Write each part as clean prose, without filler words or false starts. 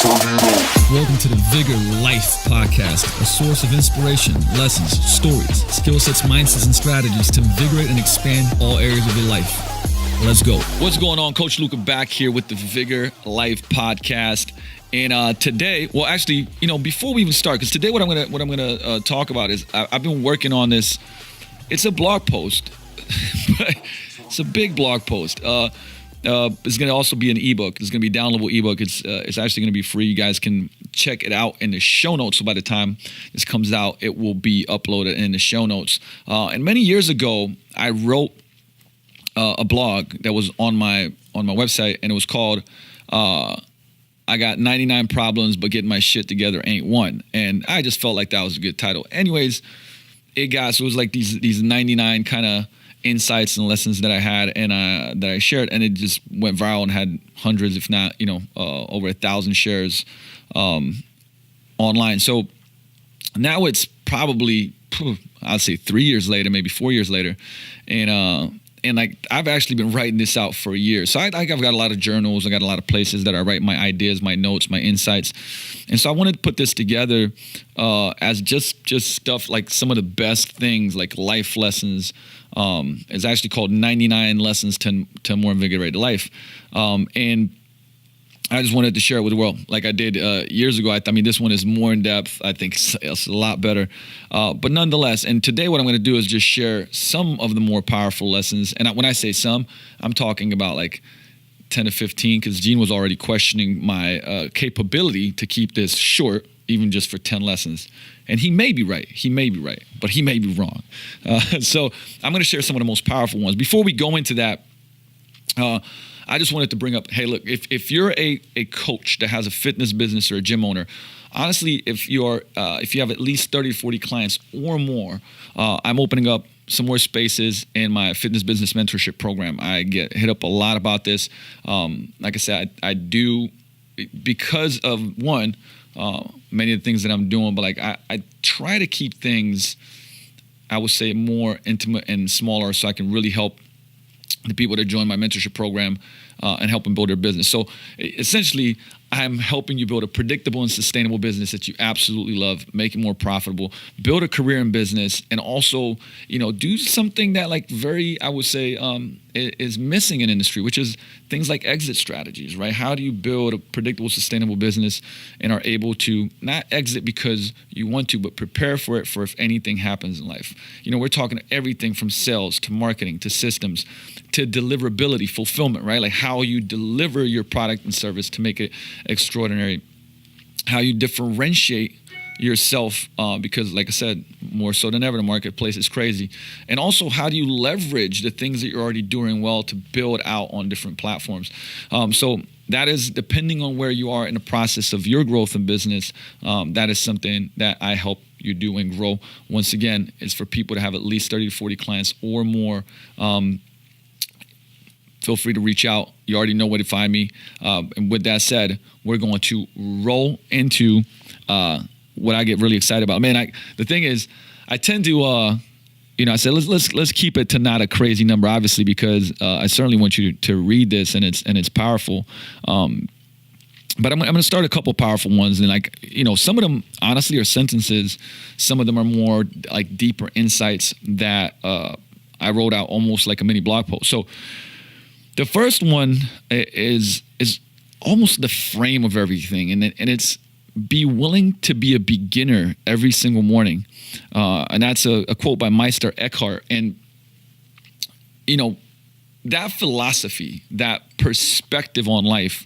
Welcome to the Vigor Life Podcast, a source of inspiration, lessons, stories, skill sets, mindsets, and strategies to invigorate and expand all areas of your life. Let's go. What's going on? Coach Luka back here with the Vigor Life Podcast. And today, well, actually, before we even start, because today what I'm gonna talk about is I've been working on this. It's a blog post. It's a big blog post. It's going to also be an ebook. It's going to be a downloadable ebook. It's actually going to be free. You guys can check it out in the show notes. So by the time this comes out, it will be uploaded in the show notes. And many years ago, I wrote a blog that was on my website, and it was called I Got 99 Problems, But Getting My Shit Together Ain't One. And I just felt like that was a good title. Anyways, it was like these 99 kind of insights and lessons that I had and that I shared, and it just went viral and had hundreds, if not, over 1,000 shares online. So now it's probably, I'd say 3 years later, maybe 4 years later, and like I've actually been writing this out for a year. So I've got a lot of journals. I got a lot of places that I write my ideas, my notes, my insights. And so I wanted to put this together as just stuff like some of the best things, like life lessons. It's actually called 99 Lessons to a More Invigorated Life. And I just wanted to share it with the world like I did years ago. I mean, this one is more in depth. I think it's a lot better. But nonetheless, and today what I'm going to do is just share some of the more powerful lessons. And when I say some, I'm talking about like 10 to 15, because Gene was already questioning my capability to keep this short, even just for 10 lessons. And he may be right. But he may be wrong. So I'm going to share some of the most powerful ones. Before we go into that, I just wanted to bring up, hey, look, if you're a coach that has a fitness business or a gym owner, honestly, if you have at least 30 to 40 clients or more, I'm opening up some more spaces in my fitness business mentorship program. I get hit up a lot about this. Like I said, I do because of one, many of the things that I'm doing, but like I try to keep things, I would say, more intimate and smaller so I can really help the people that join my mentorship program and help them build their business. So essentially, I'm helping you build a predictable and sustainable business that you absolutely love, make it more profitable, build a career in business, and also, do something that like very, I would say, is missing in industry, which is things like exit strategies, right? How do you build a predictable, sustainable business and are able to not exit because you want to, but prepare for it for if anything happens in life? We're talking everything from sales to marketing to systems to deliverability, fulfillment, right? Like how you deliver your product and service to make it extraordinary, how you differentiate yourself, because like I said, more so than ever, the marketplace is crazy. And also, how do you leverage the things that you're already doing well to build out on different platforms? So that is depending on where you are in the process of your growth in business. That is something that I help you do and grow. Once again, it's for people to have at least 30 to 40 clients or more. Feel free to reach out. You already know where to find me. And with that said, we're going to roll into what I get really excited about. Man, the thing is, I tend to, I said let's keep it to not a crazy number, obviously, because I certainly want you to read this and it's powerful. But I'm going to start a couple powerful ones, and some of them honestly are sentences. Some of them are more like deeper insights that I wrote out almost like a mini blog post. So the first one is almost the frame of everything, and it's be willing to be a beginner every single morning. And that's a quote by Meister Eckhart. And, that philosophy, that perspective on life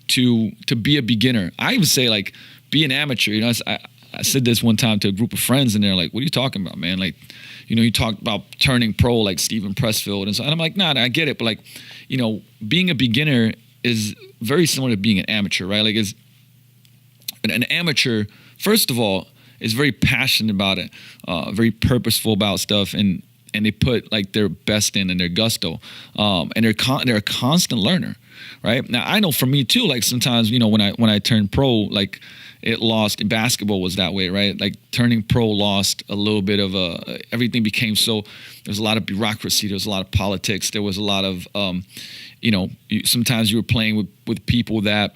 to be a beginner. I even say, like, be an amateur. I said this one time to a group of friends, and they're like, what are you talking about, man? Like, you talked about turning pro like Steven Pressfield. And I'm like, nah, I get it. But like, being a beginner is very similar to being an amateur, right? Like, an amateur, first of all, is very passionate about it, very purposeful about stuff, and they put like their best in and their gusto, and they're a constant learner, right? Now I know for me too, like sometimes when I turned pro, like it lost. Basketball was that way, right? Like turning pro lost a little bit of everything became so. There's a lot of bureaucracy. There's a lot of politics. There was a lot of, sometimes you were playing with people that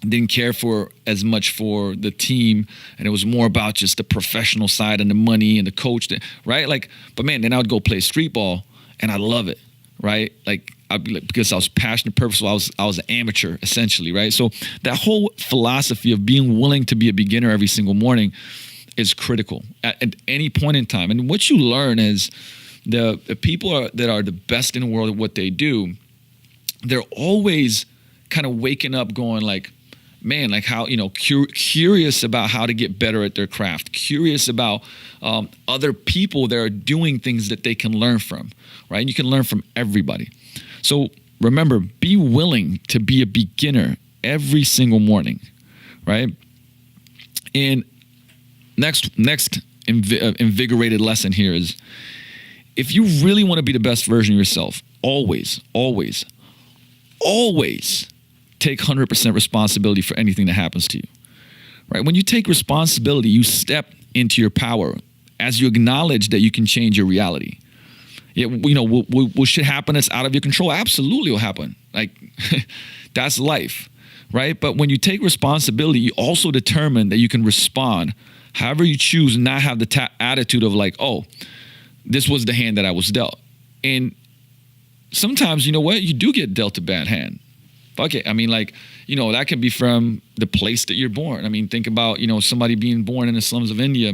Didn't care for as much for the team, and it was more about just the professional side and the money and the coach, right? Like, but man, then I would go play street ball, and I love it, right? Like, I'd be like, because I was passionate, purposeful. I was an amateur essentially, right? So that whole philosophy of being willing to be a beginner every single morning is critical at any point in time. And what you learn is the people that are the best in the world at what they do, they're always kind of waking up going like, man, like how, curious about how to get better at their craft, curious about other people that are doing things that they can learn from, right? And you can learn from everybody. So remember, be willing to be a beginner every single morning, right? And next invigorated lesson here is, if you really want to be the best version of yourself, always take 100% responsibility for anything that happens to you, right? When you take responsibility, you step into your power as you acknowledge that you can change your reality. Yeah, will shit happen that's out of your control? Absolutely will happen. Like, that's life, right? But when you take responsibility, you also determine that you can respond however you choose, and not have the attitude of like, oh, this was the hand that I was dealt. And sometimes, you know what? You do get dealt a bad hand. Fuck it. I mean, like, that can be from the place that you're born. I mean, think about, somebody being born in the slums of India.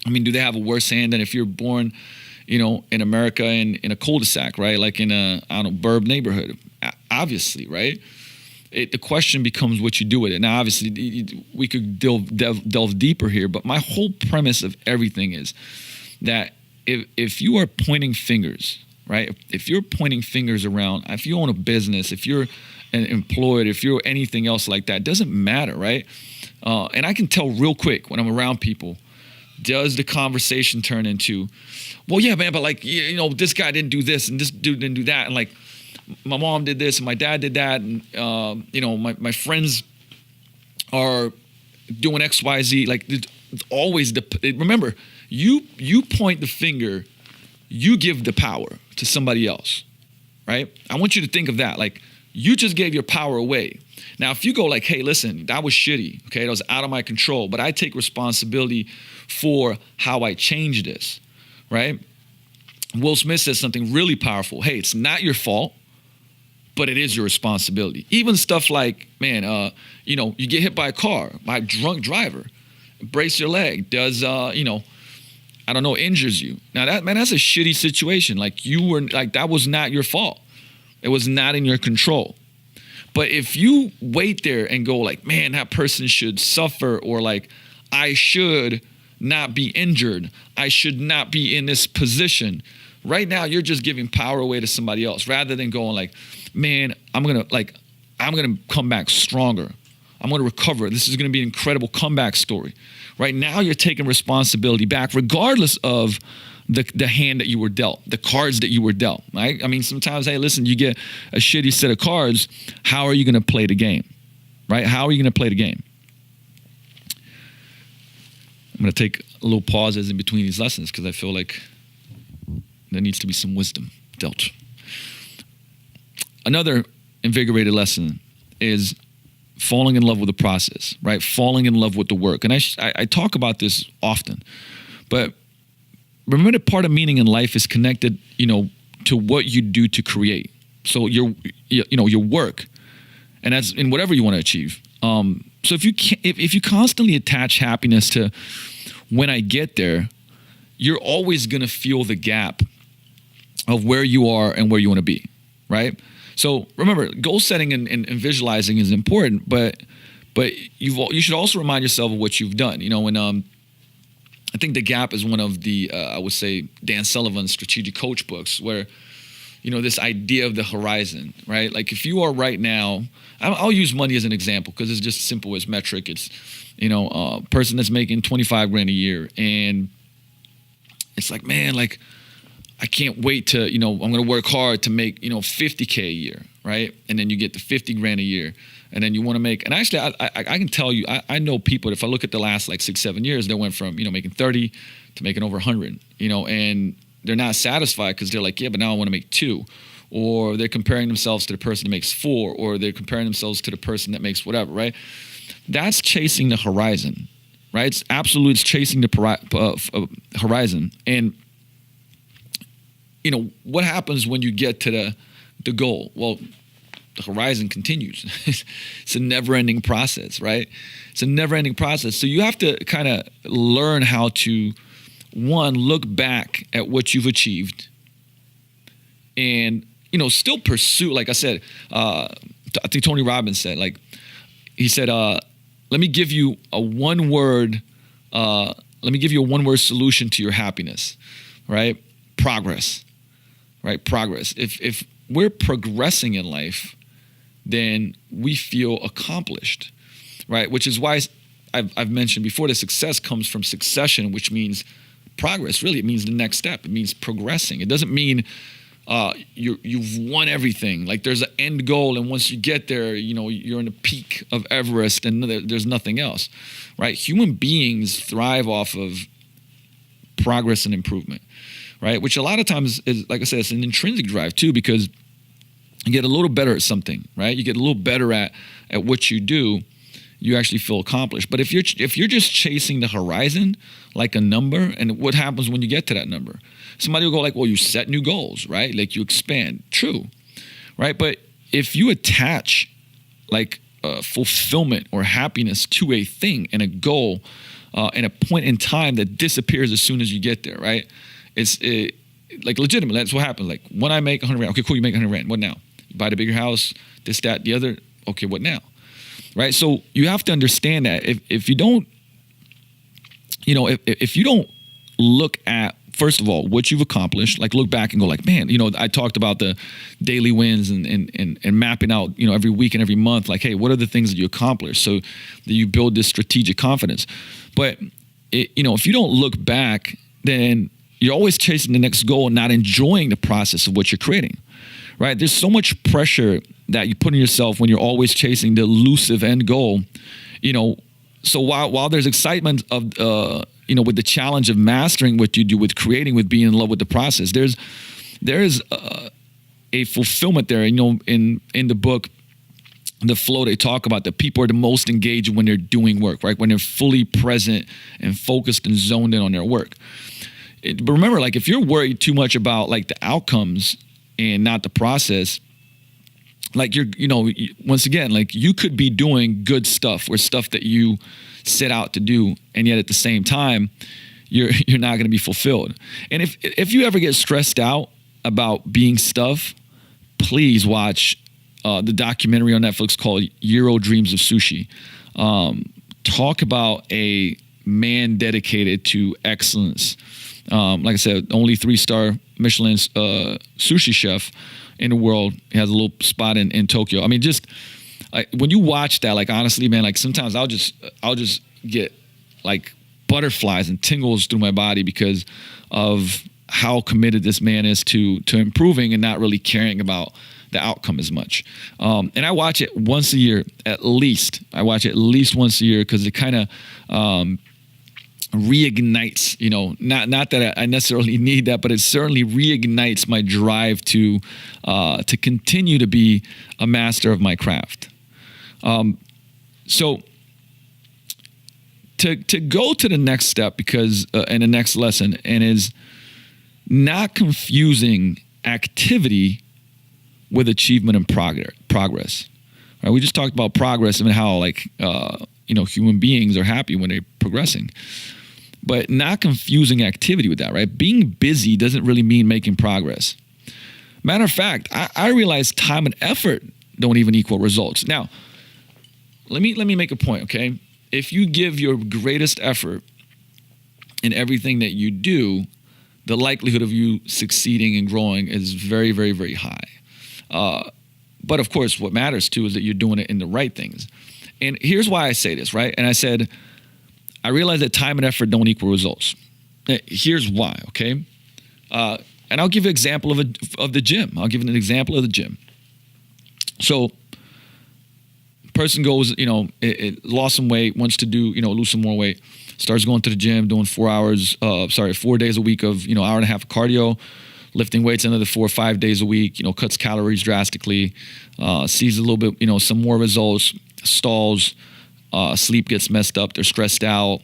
I mean, do they have a worse hand than if you're born, in America in a cul-de-sac, right? Like in a, burb neighborhood, obviously, right? The question becomes what you do with it. Now, obviously, we could delve deeper here, but my whole premise of everything is that if you are pointing fingers, right? If you're pointing fingers around, if you own a business, if you're employed, if you're anything else like that, it doesn't matter, right? And I can tell real quick when I'm around people, does the conversation turn into, well, yeah, man, but like, this guy didn't do this and this dude didn't do that. And like, my mom did this and my dad did that. And, my friends are doing X, Y, Z. Like, it's always remember, you point the finger, you give the power to somebody else, right? I want you to think of that. Like, you just gave your power away. Now, if you go like, hey, listen, that was shitty, okay? That was out of my control, but I take responsibility for how I changed this, right? Will Smith says something really powerful. Hey, it's not your fault, but it is your responsibility. Even stuff like, man, you get hit by a car, by a drunk driver, brace your leg, does, injures you. Now that's a shitty situation. Like that was not your fault. It was not in your control. But if you wait there and go like, man, that person should suffer, or like, I should not be injured, I should not be in this position. Right now, you're just giving power away to somebody else, rather than going like, man, I'm gonna come back stronger. I'm gonna recover. This is gonna be an incredible comeback story. Right now, you're taking responsibility back, regardless of the hand that you were dealt, the cards that you were dealt, right? I mean, sometimes, hey, listen, you get a shitty set of cards. How are you going to play the game, right? How are you going to play the game? I'm going to take a little pauses in between these lessons because I feel like there needs to be some wisdom dealt. Another invigorated lesson is falling in love with the process, right? Falling in love with the work. And I talk about this often, but remember that part of meaning in life is connected, to what you do to create. So your work, and that's in whatever you want to achieve. So if you constantly attach happiness to when I get there, you're always going to feel the gap of where you are and where you want to be, right? So remember, goal setting and visualizing is important, but you should also remind yourself of what you've done. When I think The Gap is one of the, I would say, Dan Sullivan's strategic coach books, where, this idea of the horizon, right? Like, if you are right now, I'll use money as an example because it's just simple as metric. It's, a person that's making 25 grand a year, and it's like, man, like, I can't wait to, I'm going to work hard to make, 50K a year, right? And then you get the 50 grand a year. And then you want to make, and actually, I can tell you, I know people, if I look at the last like 6-7 years, they went from, making 30 to making over 100, and they're not satisfied because they're like, yeah, but now I want to make 2, or they're comparing themselves to the person that makes 4, or they're comparing themselves to the person that makes whatever, right? That's chasing the horizon, right? It's absolutely, it's chasing the horizon. And, you know, what happens when you get to the goal? Well, the horizon continues. It's a never-ending process, right? It's a never-ending process. So you have to kind of learn how to, one, look back at what you've achieved and, you know, still pursue, like I said, I think Tony Robbins said, like, he said, let me give you a one-word solution to your happiness, right? Progress, right? Progress. If we're progressing in life, then we feel accomplished, right? Which is why I've mentioned before, the success comes from succession, which means progress. Really, it means the next step. It means progressing. It doesn't mean you've won everything. Like there's an end goal, and once you get there, you know, you're in the peak of Everest, and there's nothing else, right? Human beings thrive off of progress and improvement, right? Which a lot of times is, like I said, it's an intrinsic drive too, because you get a little better at something, right? You get a little better at what you do, you actually feel accomplished. But if you're just chasing the horizon like a number, and what happens when you get to that number? Somebody will go like, well, you set new goals, right? Like you expand. True, right? But if you attach like fulfillment or happiness to a thing and a goal and a point in time that disappears as soon as you get there, right? It's like legitimate. That's what happens. Like when I make 100 rand, okay, cool, you make 100 rand. What now? You buy the bigger house, this, that, the other. Okay, what now? Right? So you have to understand that if you don't, you know, if you don't look at, first of all, what you've accomplished, like look back and go like, man, you know, I talked about the daily wins and mapping out, you know, every week and every month, like, hey, what are the things that you accomplished so that you build this strategic confidence? But, you know, if you don't look back, then you're always chasing the next goal and not enjoying the process of what you're creating, right? There's so much pressure that you put on yourself when you're always chasing the elusive end goal, you know. So while there's excitement of, you know, with the challenge of mastering what you do, with creating, with being in love with the process, there's a fulfillment there. You know, in the book, The Flow, they talk about that people are the most engaged when they're doing work, right? When they're fully present and focused and zoned in on their work. But remember, like if you're worried too much about like the outcomes and not the process, like you know, once again, like you could be doing good stuff or stuff that you set out to do, and yet at the same time, you're not going to be fulfilled. And if you ever get stressed out about being stuff, please watch the documentary on Netflix called Euro Dreams of Sushi. Talk about a man dedicated to excellence. Like I said, only 3-star Michelin sushi chef in the world. He has a little spot in Tokyo. I mean, just when you watch that, like honestly, man, like sometimes I'll just get like butterflies and tingles through my body because of how committed this man is to improving and not really caring about the outcome as much. And I watch it once a year at least. I watch it at least once a year because it kind of reignites, you know, not that I necessarily need that, but it certainly reignites my drive to continue to be a master of my craft. So to go to the next step, because and the next lesson, and is not confusing activity with achievement and progress. Right? We just talked about progress and how like you know, human beings are happy when they're progressing. But not confusing activity with that, right? Being busy doesn't really mean making progress. Matter of fact, I realize time and effort don't even equal results. Now, let me make a point, okay? If you give your greatest effort in everything that you do, the likelihood of you succeeding and growing is very, very, very high. But of course, what matters too is that you're doing it in the right things. And here's why I say this, right? And I said, I realize that time and effort don't equal results. Here's why, okay? And I'll give you an example of the gym. I'll give you an example of the gym. So, person goes, you know, it lost some weight, wants to do, you know, lose some more weight, starts going to the gym, doing 4 days a week of, you know, hour and a half of cardio, lifting weights another 4 or 5 days a week, cuts calories drastically, sees a little bit, some more results, stalls, sleep gets messed up, they're stressed out,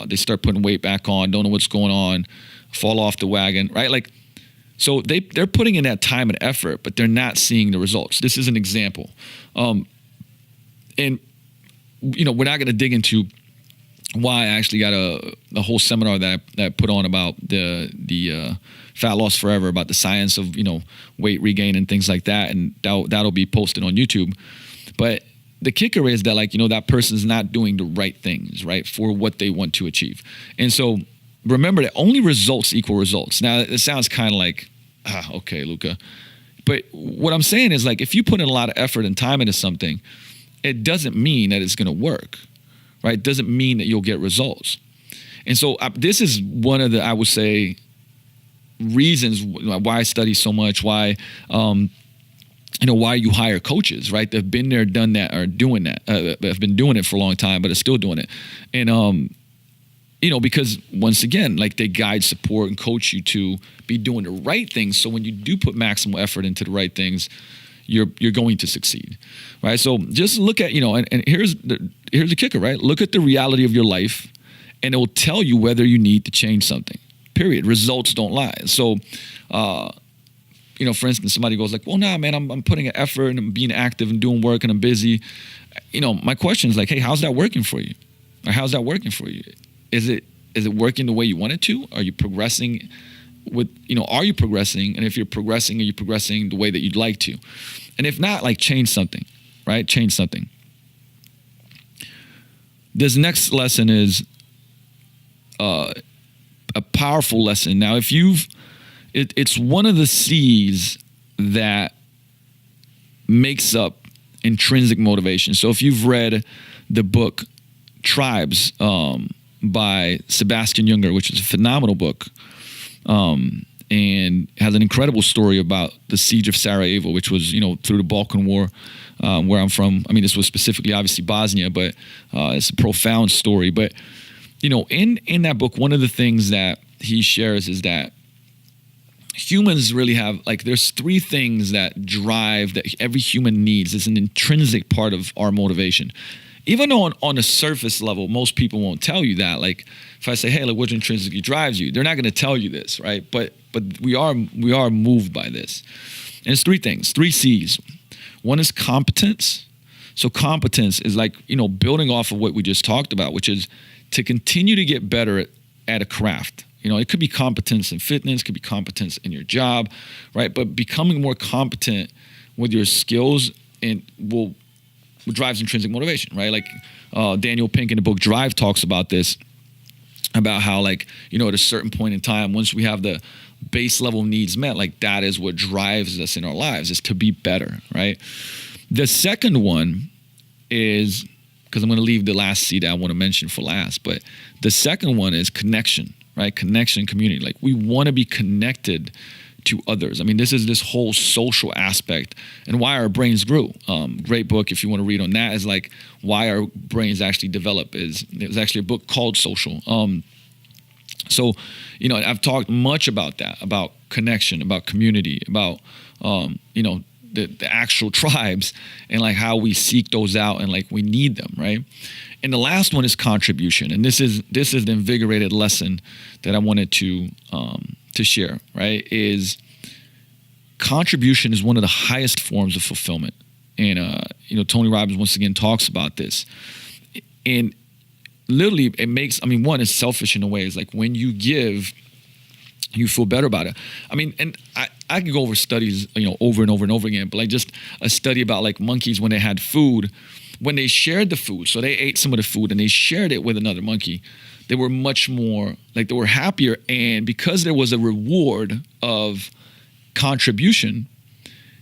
they start putting weight back on, don't know what's going on, fall off the wagon, right? Like, so they're putting in that time and effort, but they're not seeing the results. This is an example. And we're not going to dig into why I actually got a whole seminar that I put on about the Fat Loss Forever, about the science of, weight regain and things like that. And that'll be posted on YouTube. But the kicker is that, like, that person's not doing the right things, right, for what they want to achieve. And so remember that only results equal results. Now, it sounds kind of like, okay, Luka. But what I'm saying is, like, if you put in a lot of effort and time into something, it doesn't mean that it's going to work, right? It doesn't mean that you'll get results. And so this is one of the, I would say, reasons why I study so much, why, why you hire coaches, right? They've been there, done that, or doing that. Have been doing it for a long time, but are still doing it. And, because once again, like, they guide, support, and coach you to be doing the right things. So when you do put maximal effort into the right things, you're going to succeed, right? So just look at, and here's the kicker, right? Look at the reality of your life, and it will tell you whether you need to change something, period. Results don't lie. So, for instance, somebody goes like, well, nah, man, I'm putting an effort and I'm being active and doing work and I'm busy. My question is like, hey, how's that working for you? Or how's that working for you? Is it working the way you want it to? Are you progressing are you progressing? And if you're progressing, are you progressing the way that you'd like to? And if not, like, change something, right? Change something. This next lesson is a powerful lesson. Now, if it's one of the C's that makes up intrinsic motivation. So if you've read the book Tribes by Sebastian Junger, which is a phenomenal book, and has an incredible story about the siege of Sarajevo, which was, through the Balkan War, where I'm from. I mean, this was specifically, obviously, Bosnia, but it's a profound story. But, in that book, one of the things that he shares is that humans really have, like, there's 3 things that drive, that every human needs. It's an intrinsic part of our motivation. Even though on a surface level, most people won't tell you that. Like, if I say, hey, like, what intrinsically drives you? They're not going to tell you this, right? But we are moved by this. And it's 3 things, 3 C's. One is competence. So competence is like, building off of what we just talked about, which is to continue to get better at a craft. It could be competence in fitness, could be competence in your job, right? But becoming more competent with your skills and what drives intrinsic motivation, right? Like Daniel Pink in the book Drive talks about this, about how, like, at a certain point in time, once we have the base level needs met, like, that is what drives us in our lives, is to be better, right? The second one is, because I'm going to leave the last C that I want to mention for last, but the second one is connection, right? Connection, community. Like, we want to be connected to others. I mean, this is this whole social aspect and why our brains grew. Great book, if you want to read on that, is like why our brains actually develop. It was actually a book called Social. So, I've talked much about that, about connection, about community, about, the actual tribes, and like how we seek those out and like we need them, right? And the last one is contribution. And this is the invigorated lesson that I wanted to share, right? Is contribution is one of the highest forms of fulfillment. And, Tony Robbins once again talks about this. And literally it makes, one, it's selfish in a way. It's like when you give, you feel better about it. I mean, and I could go over studies, over and over and over again, but like just a study about like monkeys when they had food, when they shared the food, so they ate some of the food and they shared it with another monkey, they were much more, like, they were happier. And because there was a reward of contribution,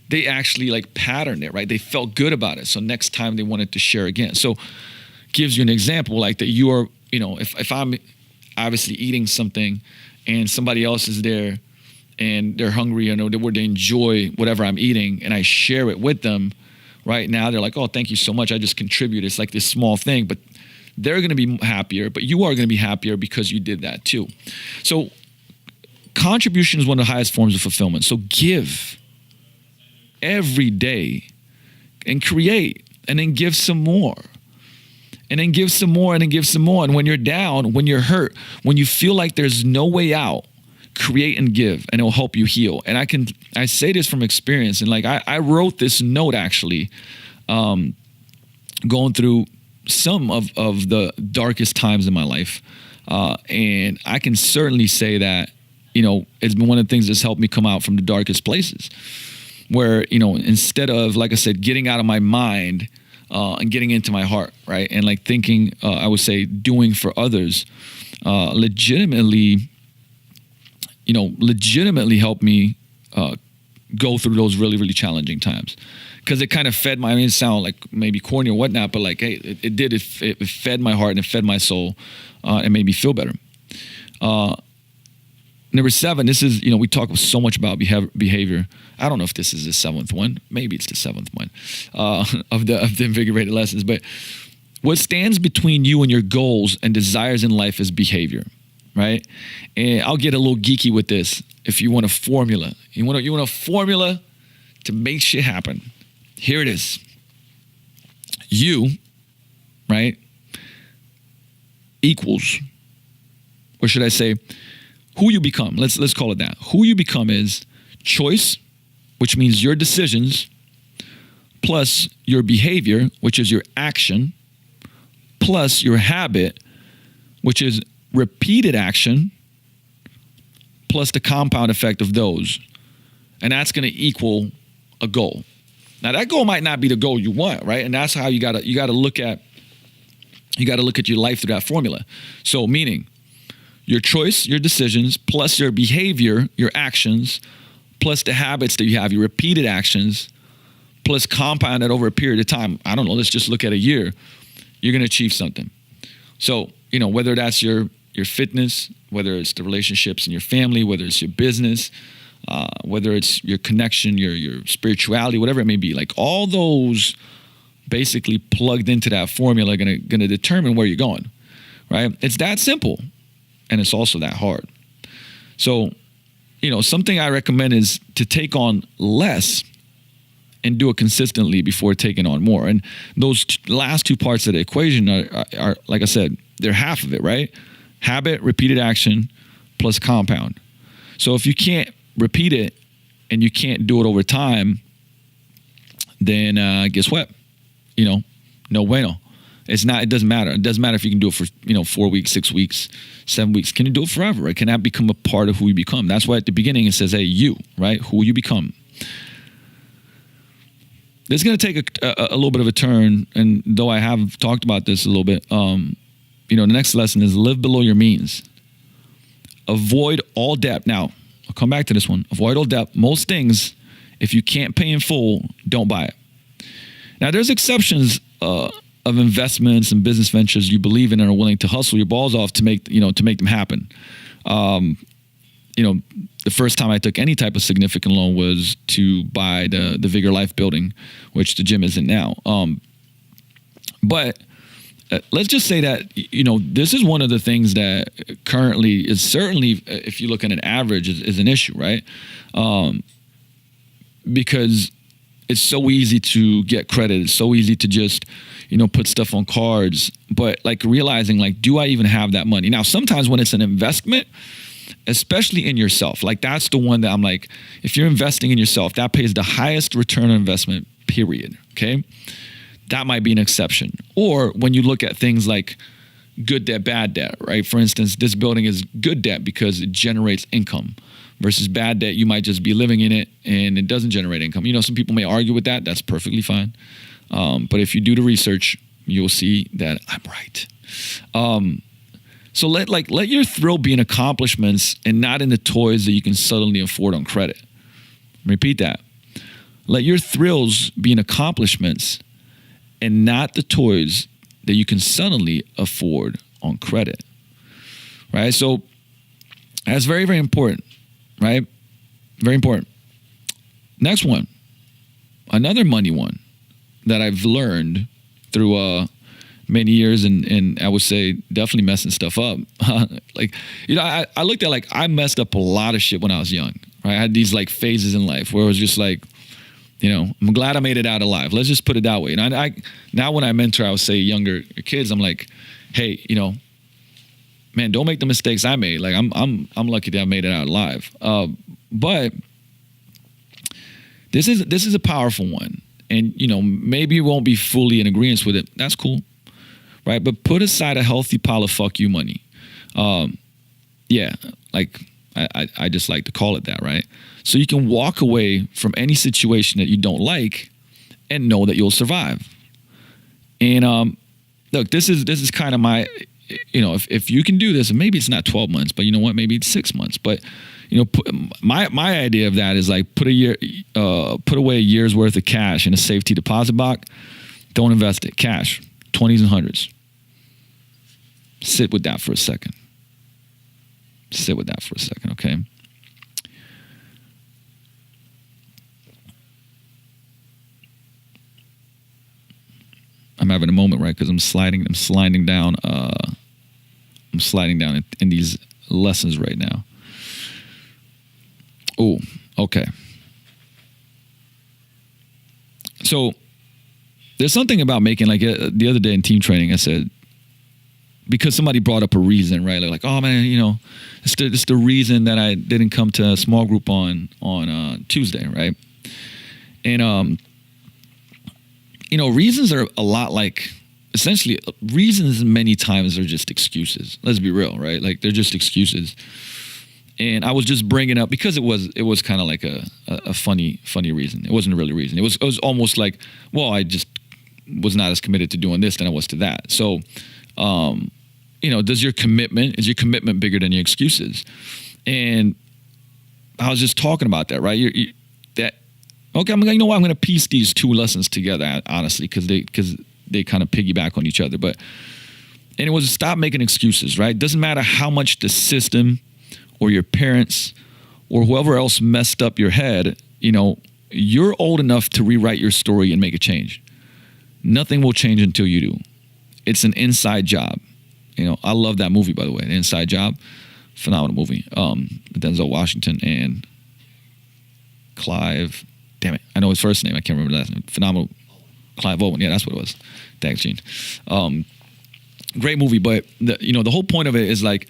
they actually like patterned it, right? They felt good about it. So next time they wanted to share again. So gives you an example like that you are, if I'm obviously eating something and somebody else is there and they're hungry, they enjoy whatever I'm eating, and I share it with them, right? Now they're like, oh, thank you so much. I just contribute. It's like this small thing, but they're going to be happier, but you are going to be happier because you did that too. So contribution is one of the highest forms of fulfillment. So give every day and create, and then give some more. And then give some more, and then give some more. And when you're down, when you're hurt, when you feel like there's no way out, create and give, and it will help you heal. And I say this from experience. And like, I wrote this note actually, going through some of the darkest times in my life. And I can certainly say that, it's been one of the things that's helped me come out from the darkest places, where, instead of, like I said, getting out of my mind, and getting into my heart, right? And like thinking, I would say doing for others, legitimately helped me go through those really, really challenging times. Because it kind of fed my, it sound like maybe corny or whatnot, but like, hey, it fed my heart and it fed my soul, and made me feel better. Number 7, this is, we talk so much about behavior. I don't know if this is the 7th one. Maybe it's the 7th one of the Invigorated lessons. But what stands between you and your goals and desires in life is behavior, right? And I'll get a little geeky with this. If you want a formula, you want a formula to make shit happen. Here it is. You, right, equals, or should I say, who you become. Let's call it that. Who you become is choice, which means your decisions, plus your behavior, which is your action, plus your habit, which is repeated action, plus the compound effect of those. And that's going to equal a goal. Now that goal might not be the goal you want, right? And that's how you got to look at your life through that formula. So meaning your choice, your decisions, plus your behavior, your actions, plus the habits that you have, your repeated actions, plus compound that over a period of time. I don't know, let's just look at a year. You're going to achieve something. So, whether that's your fitness, whether it's the relationships in your family, whether it's your business, whether it's your connection, your spirituality, whatever it may be, like all those basically plugged into that formula are going to determine where you're going, right? It's that simple. And it's also that hard. So, something I recommend is to take on less and do it consistently before taking on more. And those last two parts of the equation are, like I said, they're half of it, right? Habit, repeated action, plus compound. So if you can't repeat it and you can't do it over time, then guess what? No bueno. It doesn't matter. It doesn't matter if you can do it for, 4 weeks, 6 weeks, 7 weeks. Can you do it forever? Right? Can that become a part of who you become? That's why at the beginning it says, hey, you, right? Who you become. This is going to take a little bit of a turn. And though I have talked about this a little bit, the next lesson is live below your means. Avoid all debt. Now, I'll come back to this one. Avoid all debt. Most things, if you can't pay in full, don't buy it. Now, there's exceptions of investments and business ventures you believe in and are willing to hustle your balls off to make them happen. The first time I took any type of significant loan was to buy the Vigor Life building, which the gym isn't now. But let's just say that, this is one of the things that currently is certainly, if you look at an average, is an issue, right? Because it's so easy to get credit. It's so easy to just, put stuff on cards. But like realizing, like, do I even have that money? Now, sometimes when it's an investment, especially in yourself, like that's the one that I'm like, if you're investing in yourself, that pays the highest return on investment, period. Okay. That might be an exception. Or when you look at things like good debt, bad debt, right? For instance, this building is good debt because it generates income. Versus bad debt, you might just be living in it and it doesn't generate income. Some people may argue with that. That's perfectly fine. But if you do the research, you'll see that I'm right. So let your thrill be in accomplishments and not in the toys that you can suddenly afford on credit. Repeat that. Let your thrills be in accomplishments and not the toys that you can suddenly afford on credit. Right? So that's very, very important. Right? Very important. Next one. Another money one that I've learned through many years, and I would say definitely messing stuff up. Like, I looked at, like, I messed up a lot of shit when I was young, right? I had these like phases in life where it was just like, I'm glad I made it out alive. Let's just put it that way. And I now when I mentor, I would say younger kids, I'm like, hey, man, don't make the mistakes I made. Like, I'm lucky that I made it out alive. But this is a powerful one. And, maybe you won't be fully in agreement with it. That's cool. Right. But put aside a healthy pile of fuck you money. Yeah. Like, I just like to call it that. Right. So you can walk away from any situation that you don't like and know that you'll survive. And, look, this is kind of my, if you can do this, and maybe it's not 12 months, but you know what, maybe it's 6 months, but my idea of that is like put away a year's worth of cash in a safety deposit box. Don't invest it. Cash, 20s and 100s. Sit with that for a second. Okay? I'm having a moment, right? Because I'm sliding down in these lessons right now. Oh, okay. So there's something about making, like, the other day in team training, I said, because somebody brought up a reason, right? Like, oh man, it's the reason that I didn't come to a small group on Tuesday, right? And reasons are a lot like, essentially, reasons many times are just excuses. Let's be real, right? Like, they're just excuses. And I was just bringing up, because it was kind of like a funny reason. It wasn't a really reason. It was almost like, well, I just was not as committed to doing this than I was to that. So, is your commitment bigger than your excuses? And I was just talking about that, right? Okay, I'm going to piece these two lessons together, honestly, because they kind of piggyback on each other. And it was, stop making excuses, right? Doesn't matter how much the system or your parents or whoever else messed up your head, you're old enough to rewrite your story and make a change. Nothing will change until you do. It's an inside job. I love that movie, by the way, The Inside Job. Phenomenal movie. Denzel Washington and Clive. Damn it. I know his first name. I can't remember the last name. Phenomenal. Clive Owen. Yeah, that's what it was. Thanks, Gene. Great movie. But the whole point of it is, like,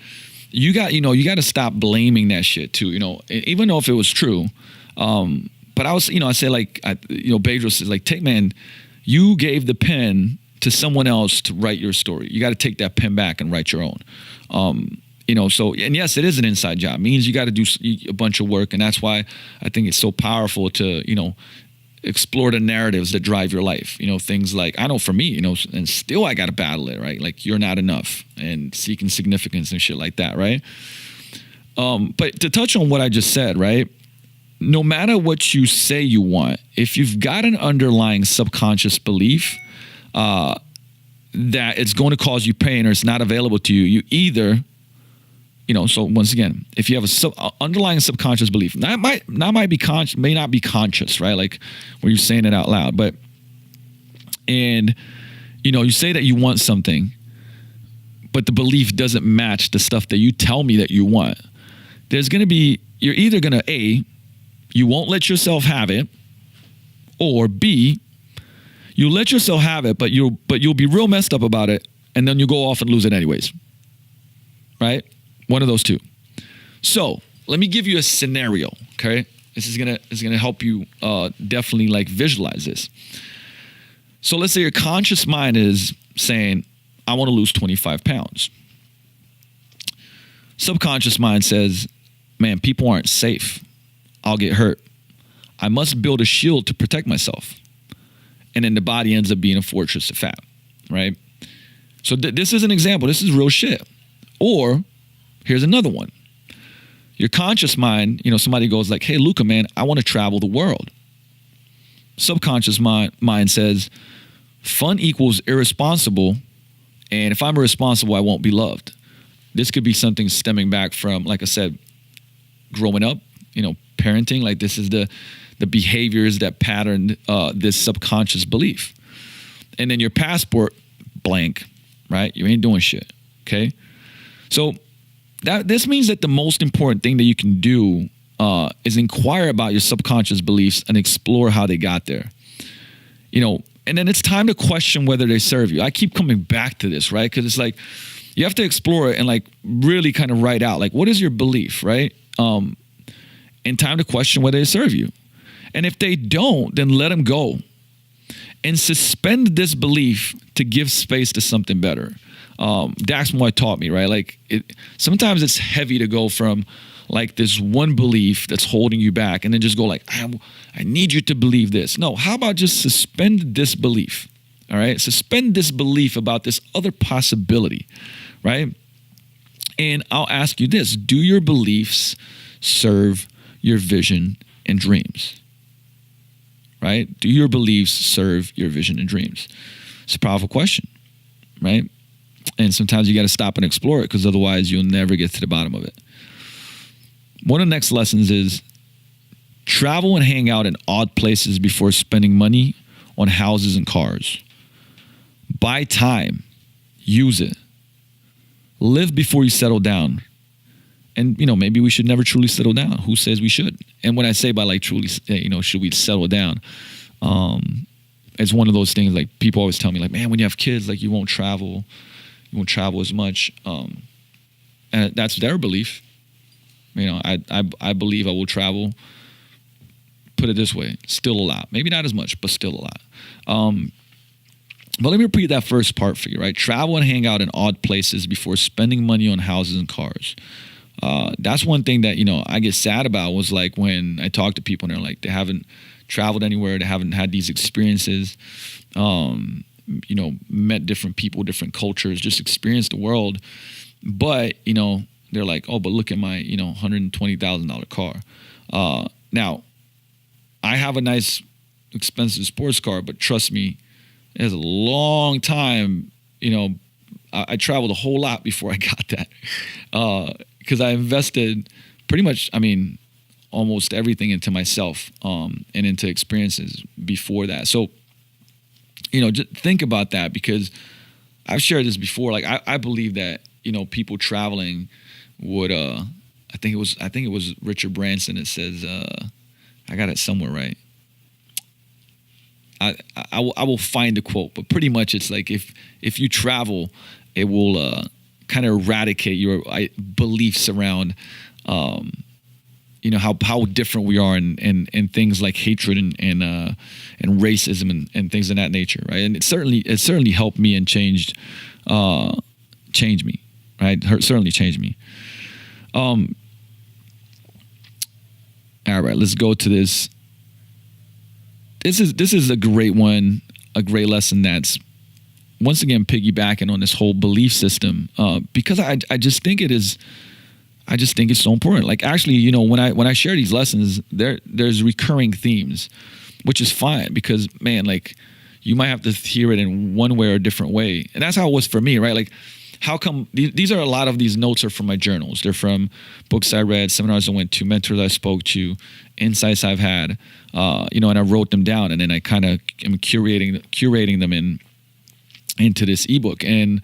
you got to stop blaming that shit too, even though if it was true. But I was, I say, like, Bedros is like, man, you gave the pen to someone else to write your story. You got to take that pen back and write your own. So, and yes, it is an inside job. It means you got to do a bunch of work. And that's why I think it's so powerful to, explore the narratives that drive your life. Things like, I know for me, and still I got to battle it, right? Like, you're not enough and seeking significance and shit like that, right? But to touch on what I just said, right? No matter what you say you want, if you've got an underlying subconscious belief that it's going to cause you pain or it's not available to you, you either, so once again, if you have a underlying subconscious belief, may not be conscious, right? Like, where you're saying it out loud, and you say that you want something, but the belief doesn't match the stuff that you tell me that you want. You're either going to, you won't let yourself have it, or B, you let yourself have it, but you'll be real messed up about it, and then you go off and lose it anyways, right? One of those two. So let me give you a scenario, okay? This is gonna help you definitely, like, visualize this. So let's say your conscious mind is saying, I want to lose 25 pounds. Subconscious mind says, man, people aren't safe. I'll get hurt. I must build a shield to protect myself. And then the body ends up being a fortress of fat, right? So this is an example. This is real shit. Or here's another one. Your conscious mind, somebody goes like, hey, Luka, man, I want to travel the world. Subconscious mind says, fun equals irresponsible. And if I'm irresponsible, I won't be loved. This could be something stemming back from, like I said, growing up, parenting. Like, this is the the behaviors that patterned this subconscious belief. And then your passport blank, right? You ain't doing shit, okay? So this means that the most important thing that you can do is inquire about your subconscious beliefs and explore how they got there. And then it's time to question whether they serve you. I keep coming back to this, right? Because it's like, you have to explore it and like really kind of write out, like, what is your belief, right? And time to question whether they serve you. And if they don't, then let them go. And suspend this belief to give space to something better. Dax Moy taught me, right? Like, sometimes it's heavy to go from like this one belief that's holding you back and then just go like, I need you to believe this. No, how about just suspend this belief? All right. Suspend this belief about this other possibility, right? And I'll ask you this: do your beliefs serve your vision and dreams? Right? Do your beliefs serve your vision and dreams? It's a powerful question, right? And sometimes you got to stop and explore it, because otherwise you'll never get to the bottom of it. One of the next lessons is travel and hang out in odd places before spending money on houses and cars. Buy time. Use it. Live before you settle down. And, maybe we should never truly settle down. Who says we should? And when I say by like truly, should we settle down? It's one of those things, like, people always tell me, like, man, when you have kids, like, you won't travel as much. And that's their belief. I believe I will travel. Put it this way, still a lot. Maybe not as much, but still a lot. But let me repeat that first part for you, right? Travel and hang out in odd places before spending money on houses and cars. That's one thing that, I get sad about, was like when I talk to people and they're like, they haven't traveled anywhere. They haven't had these experiences, met different people, different cultures, just experienced the world. But, they're like, oh, but look at my, $120,000 car. Now, I have a nice, expensive sports car, but trust me, it was a long time, I traveled a whole lot before I got that. Because I invested pretty much, almost everything into myself and into experiences before that. So, just think about that, because I've shared this before. Like, I believe that, people traveling would, I think it was Richard Branson that says, I got it somewhere, right? I will find the quote, but pretty much it's like, if you travel, it will kind of eradicate your beliefs around, how different we are in things like hatred and racism and things of that nature, right? And it certainly helped me and changed me, right? Certainly changed me. All right, let's go to this. This is a great one, a great lesson that's, once again, piggybacking on this whole belief system, because I just think it's so important. Like, actually, when I share these lessons, there's recurring themes, which is fine, because, man, like, you might have to hear it in one way or a different way. And that's how it was for me, right? Like, how come these are, a lot of these notes are from my journals. They're from books I read, seminars I went to, mentors I spoke to, insights I've had, and I wrote them down, and then I kind of am curating them into this ebook. And,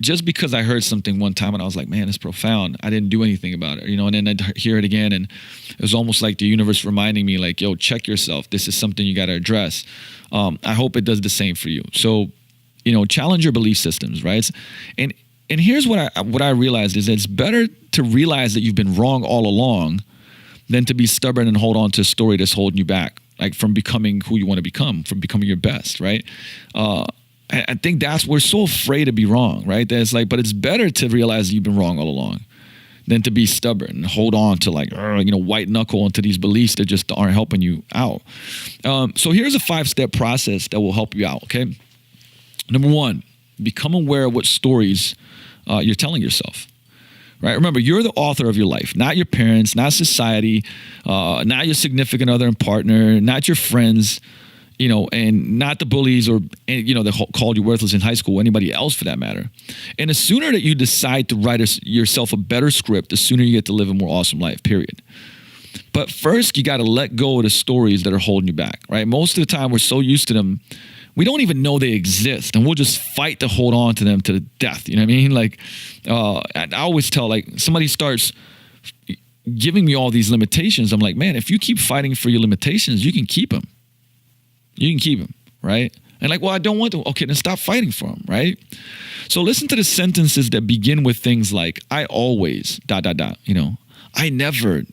just because I heard something one time and I was like, man, it's profound, I didn't do anything about it, and then I'd hear it again, and it was almost like the universe reminding me, like, yo, check yourself. This is something you got to address. I hope it does the same for you. So, challenge your belief systems, right? And here's what I realized is that it's better to realize that you've been wrong all along than to be stubborn and hold on to a story that's holding you back, like from becoming who you want to become, from becoming your best, right? I think we're so afraid to be wrong, right? That it's like, but it's better to realize that you've been wrong all along than to be stubborn and hold on to white knuckle into these beliefs that just aren't helping you out. So here's a 5-step process that will help you out, okay? Number 1, become aware of what stories you're telling yourself. Right? Remember, you're the author of your life, not your parents, not society, not your significant other and partner, not your friends, and not the bullies or, that called you worthless in high school, or anybody else for that matter. And the sooner that you decide to write yourself a better script, the sooner you get to live a more awesome life, period. But first, you got to let go of the stories that are holding you back, right? Most of the time, we're so used to them, we don't even know they exist, and we'll just fight to hold on to them to the death. You know what I mean? Like, I always tell, like, somebody starts giving me all these limitations. I'm like, man, if you keep fighting for your limitations, you can keep them. You can keep them, right? And like, well, I don't want to. Okay, then stop fighting for them, right? So listen to the sentences that begin with things like, I always, ... you know, I never, ...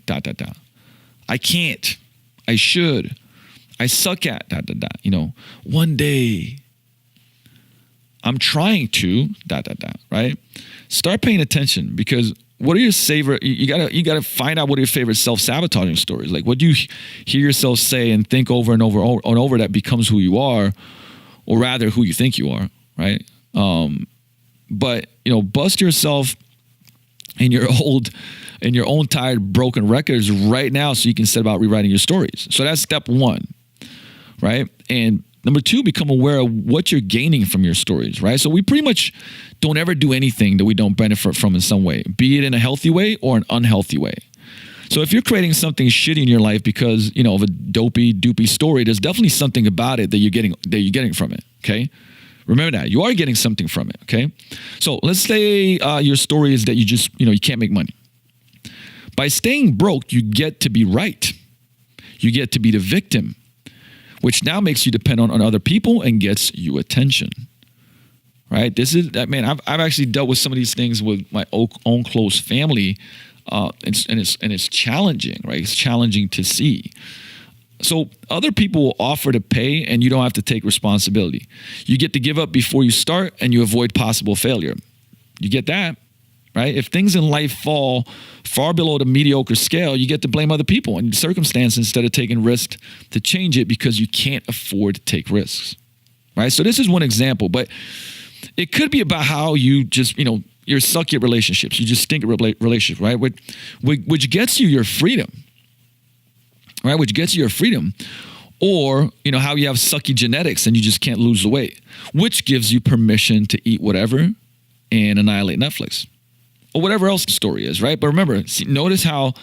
I can't, I should, I suck at, ... you know, one day, I'm trying to, ... right? Start paying attention, because what are your favorite, you gotta find out what are your favorite self-sabotaging stories. Like, what do you hear yourself say and think over and over and over that becomes who you are, or rather who you think you are, right? But, you know, bust yourself in your own tired, broken records right now so you can set about rewriting your stories. So that's step one, right? And number two, become aware of what you're gaining from your stories, right? So we pretty much don't ever do anything that we don't benefit from in some way, be it in a healthy way or an unhealthy way. So if you're creating something shitty in your life because, you know, of a dopey, doopy story, there's definitely something about it that you're getting from it, okay? Remember that. You are getting something from it, okay? So let's say your story is that you just, you know, you can't make money. By staying broke, you get to be right. You get to be the victim, which now makes you depend on other people and gets you attention, right? This is, man, I've actually dealt with some of these things with my own close family, and it's challenging, right? It's challenging to see. So other people will offer to pay, and you don't have to take responsibility. You get to give up before you start, and you avoid possible failure. You get that, right? If things in life fall far below the mediocre scale, you get to blame other people and circumstance instead of taking risks to change it because you can't afford to take risks, right? So this is one example, but it could be about how you just, you know, you're sucky at relationships. You just stink at relationships, right? Which gets you your freedom. Right, which gets you your freedom, or, you know, how you have sucky genetics and you just can't lose the weight, which gives you permission to eat whatever and annihilate Netflix, or whatever else the story is, right? But remember, notice how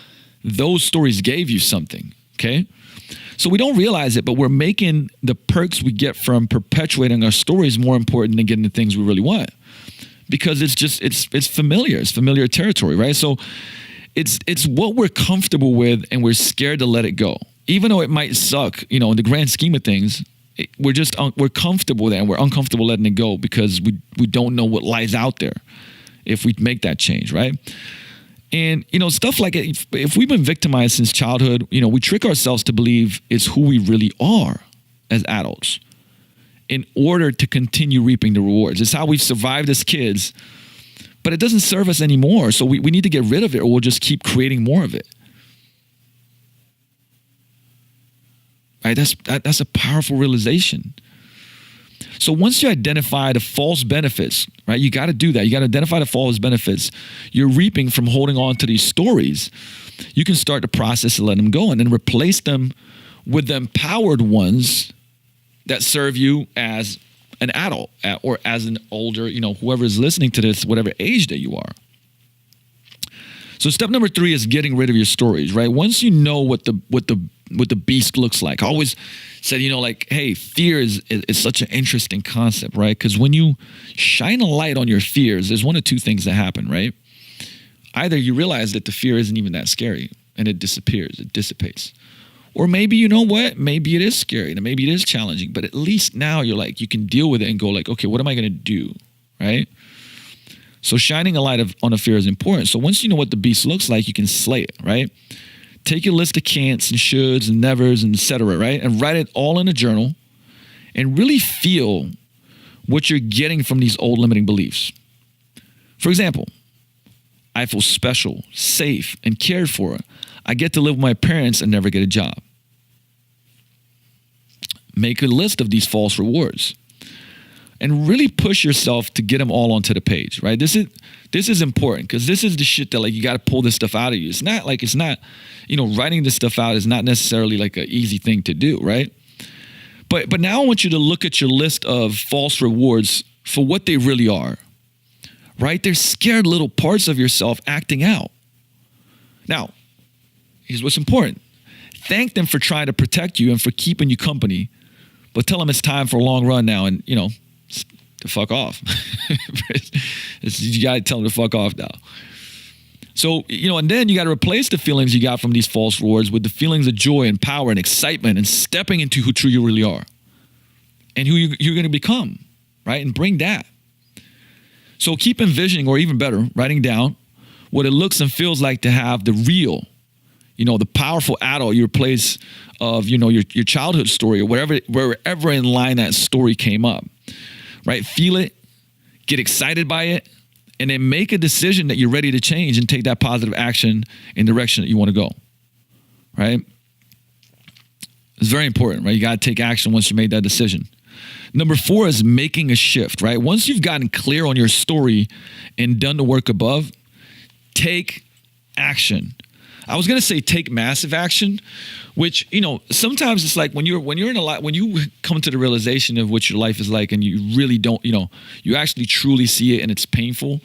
those stories gave you something, okay? So we don't realize it, but we're making the perks we get from perpetuating our stories more important than getting the things we really want, because it's familiar territory, right? So it's what we're comfortable with, and we're scared to let it go. Even though it might suck, you know, in the grand scheme of things, we're comfortable with it, and we're uncomfortable letting it go because we don't know what lies out there if we make that change, right? And, you know, stuff like it, if we've been victimized since childhood, you know, we trick ourselves to believe it's who we really are as adults in order to continue reaping the rewards. It's how we've survived as kids, but it doesn't serve us anymore. So we need to get rid of it, or we'll just keep creating more of it. Right? That's a powerful realization. So once you identify the false benefits, right? You got to do that. You got to identify the false benefits you're reaping from holding on to these stories. You can start the process of letting them go, and then replace them with the empowered ones that serve you as an adult or as an older, you know, whoever is listening to this, whatever age that you are. So step number 3 is getting rid of your stories, right? Once you know what the beast looks like. I always said, you know, like, hey, fear is such an interesting concept, right? Because when you shine a light on your fears, there's one of two things that happen, right? Either you realize that the fear isn't even that scary and it disappears, it dissipates. Or maybe, you know what? Maybe it is scary and maybe it is challenging, but at least now you're like, you can deal with it and go like, okay, what am I going to do, right? So shining a light on a fear is important. So once you know what the beast looks like, you can slay it, right? Take your list of can'ts and shoulds and nevers and et cetera, right? And write it all in a journal and really feel what you're getting from these old limiting beliefs. For example, I feel special, safe, and cared for. I get to live with my parents and never get a job. Make a list of these false rewards and really push yourself to get them all onto the page, right? This is important because this is the shit that, like, you got to pull this stuff out of you. It's not, you know, writing this stuff out is not necessarily like an easy thing to do, right? But now I want you to look at your list of false rewards for what they really are, right? They're scared little parts of yourself acting out. Now, here's what's important. Thank them for trying to protect you and for keeping you company, but tell them it's time for a long run now, and to fuck off. You got to tell them to fuck off now. So, and then you got to replace the feelings you got from these false rewards with the feelings of joy and power and excitement and stepping into who true you really are and who you're going to become, right? And bring that. So keep envisioning, or even better, writing down what it looks and feels like to have the real, the powerful adult you replace of, your childhood story or wherever in line that story came up, right? Feel it, get excited by it, and then make a decision that you're ready to change and take that positive action in the direction that you want to go, right? It's very important, right? You got to take action once you made that decision. Number 4 is making a shift, right? Once you've gotten clear on your story and done the work above, take action. I was going to say take massive action, which, sometimes it's like when you come to the realization of what your life is like and you really don't, you actually truly see it and it's painful.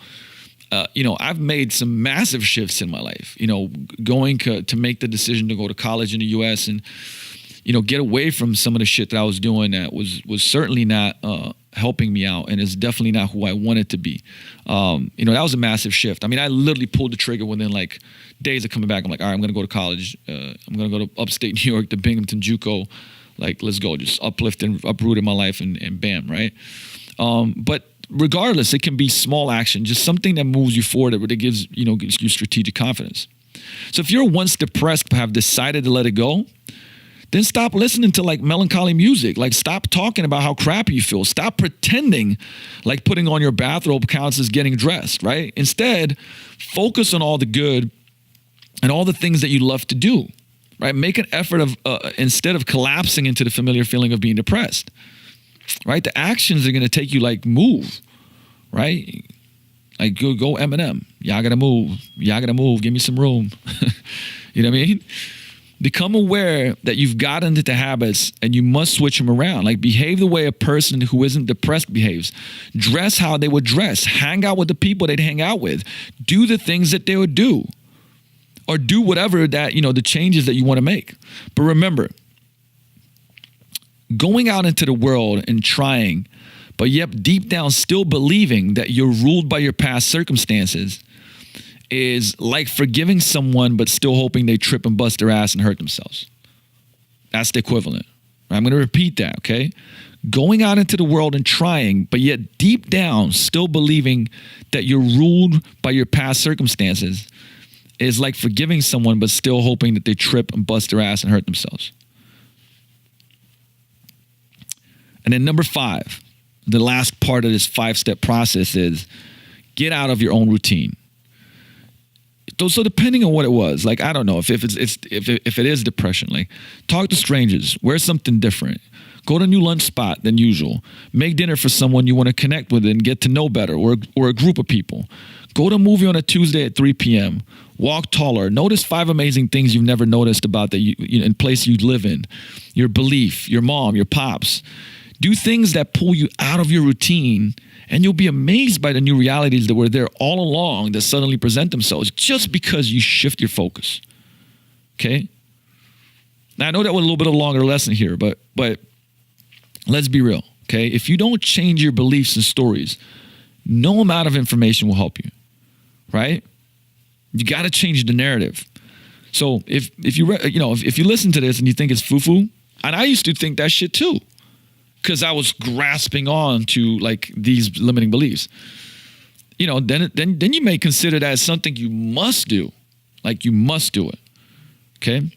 I've made some massive shifts in my life, going to make the decision to go to college in the US and, get away from some of the shit that I was doing that was certainly not helping me out, and it's definitely not who I wanted to be. That was a massive shift. I mean, I literally pulled the trigger within like days of coming back. I'm like, all right, I'm going to go to college. I'm going to go to upstate New York, to Binghamton JUCO. Like, let's go. Just uprooted my life and bam, right? But regardless, it can be small action, just something that moves you forward, that gives you strategic confidence. So if you're once depressed but have decided to let it go, then stop listening to like melancholy music. Like, stop talking about how crappy you feel. Stop pretending like putting on your bathrobe counts as getting dressed, right? Instead, focus on all the good and all the things that you love to do, right? Make an effort of, instead of collapsing into the familiar feeling of being depressed, right? The actions are going to take you like move, right? Like go Eminem. Y'all gotta move. Y'all gotta move. Give me some room. You know what I mean? Become aware that you've got into the habits and you must switch them around. Like, behave the way a person who isn't depressed behaves. Dress how they would dress. Hang out with the people they'd hang out with. Do the things that they would do. Or do whatever that, the changes that you want to make. But remember, going out into the world and trying, but yet deep down still believing that you're ruled by your past circumstances is like forgiving someone but still hoping they trip and bust their ass and hurt themselves. That's the equivalent. I'm going to repeat that, okay? Going out into the world and trying, but yet deep down still believing that you're ruled by your past circumstances is like forgiving someone but still hoping that they trip and bust their ass and hurt themselves. And then number 5, the last part of this 5-step process is get out of your own routine. So depending on what it was, like, I don't know if it is depression, like, talk to strangers, wear something different, go to a new lunch spot than usual, make dinner for someone you want to connect with and get to know better, or a group of people. Go to a movie on a Tuesday at 3 p.m. Walk taller. Notice 5 amazing things you've never noticed about the in place you live in, your belief, your mom, your pops. Do things that pull you out of your routine, and you'll be amazed by the new realities that were there all along that suddenly present themselves just because you shift your focus. Okay? Now, I know that was a little bit of a longer lesson here, but let's be real. Okay? If you don't change your beliefs and stories, no amount of information will help you. Right? You got to change the narrative. So if you listen to this and you think it's foo-foo, and I used to think that shit too, because I was grasping on to like these limiting beliefs, then you may consider that as something you must do. Like, you must do it. Okay.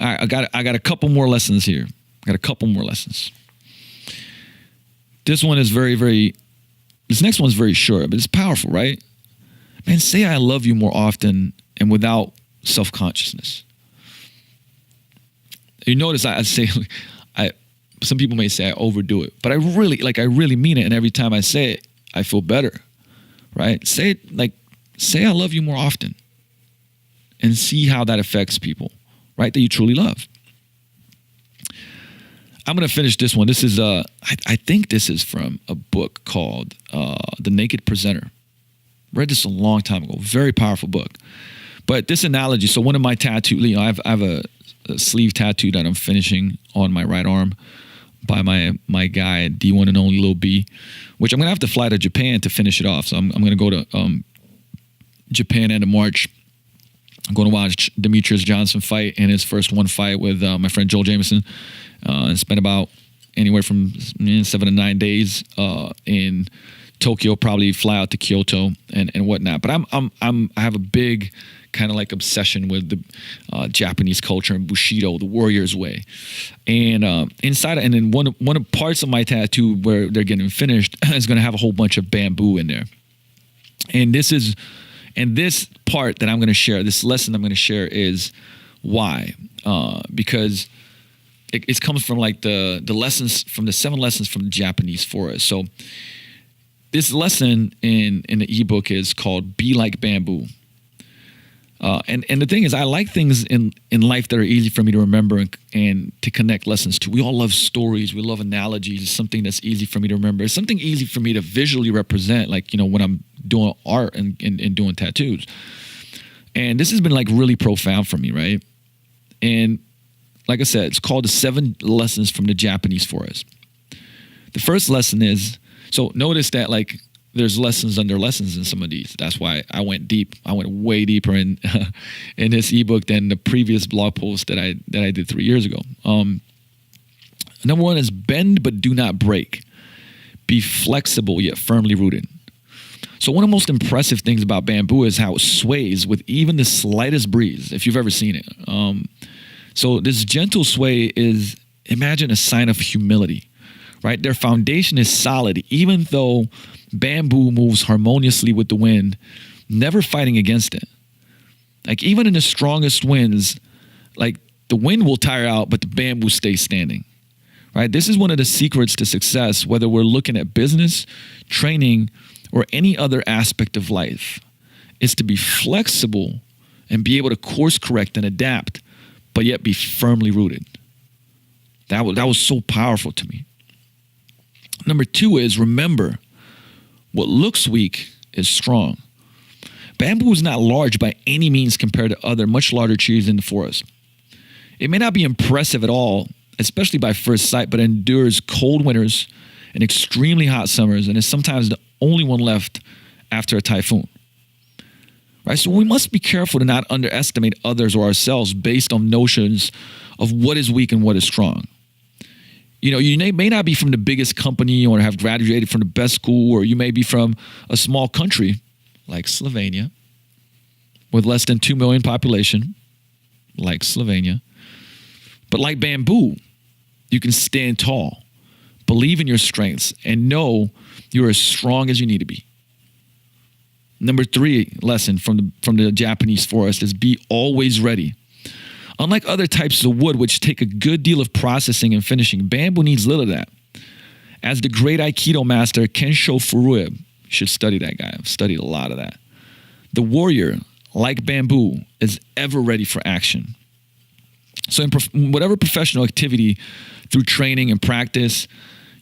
All right. I got a couple more lessons here. This one is this next one's very short, but it's powerful, right? Man, say I love you more often and without self-consciousness. You notice I say, some people may say I overdo it, but I really mean it. And every time I say it, I feel better, right? Say I love you more often and see how that affects people, right? That you truly love. I'm going to finish this one. This is, I think this is from a book called The Naked Presenter. Read this a long time ago. Very powerful book. But this analogy, so one of my tattoos, I have sleeve tattoo that I'm finishing on my right arm by my guy, D1 and only Lil B, which I'm going to have to fly to Japan to finish it off. So I'm going to go to Japan end of March. I'm going to watch Demetrius Johnson fight in his first one fight with my friend Joel Jameson, and spend about anywhere from 7 to 9 days in Tokyo. Probably fly out to Kyoto and whatnot. But I have a big kind of like obsession with the Japanese culture and Bushido, the warrior's way, and inside. And then one of parts of my tattoo where they're getting finished is going to have a whole bunch of bamboo in there, and this part that I'm going to share, this lesson I'm going to share is why, because it comes from like the lessons from the 7 lessons from the Japanese forest. So this lesson in the ebook is called "Be Like Bamboo." And the thing is, I like things in life that are easy for me to remember and to connect lessons to. We all love stories. We love analogies. It's something that's easy for me to remember. It's something easy for me to visually represent, like, when I'm doing art and doing tattoos. And this has been like really profound for me, right? And like I said, it's called the 7 lessons from the Japanese forest. The first lesson is, so notice that like there's lessons under lessons in some of these. That's why I went deep. I went way deeper in this ebook than the previous blog post that I did 3 years ago. Number 1 is bend but do not break. Be flexible yet firmly rooted. So one of the most impressive things about bamboo is how it sways with even the slightest breeze, if you've ever seen it. So this gentle sway is, imagine, a sign of humility, right? Their foundation is solid, even though bamboo moves harmoniously with the wind, never fighting against it. Like even in the strongest winds, like the wind will tire out, but the bamboo stays standing, right? This is one of the secrets to success, whether we're looking at business, training, or any other aspect of life, is to be flexible and be able to course correct and adapt, but yet be firmly rooted. That was so powerful to me. Number 2 is remember, what looks weak is strong. Bamboo is not large by any means compared to other much larger trees in the forest. It may not be impressive at all, especially by first sight, but endures cold winters and extremely hot summers, and is sometimes the only one left after a typhoon. Right? So we must be careful to not underestimate others or ourselves based on notions of what is weak and what is strong. You may not be from the biggest company or have graduated from the best school, or you may be from a small country like Slovenia with less than 2 million population, like Slovenia. But like bamboo, you can stand tall, believe in your strengths, and know you're as strong as you need to be. Number 3 lesson from the Japanese forest is be always ready. Unlike other types of wood, which take a good deal of processing and finishing, bamboo needs little of that. As the great Aikido master Kensho Furue, you should study that guy. I've studied a lot of that. The warrior, like bamboo, is ever ready for action. So in whatever professional activity, through training and practice,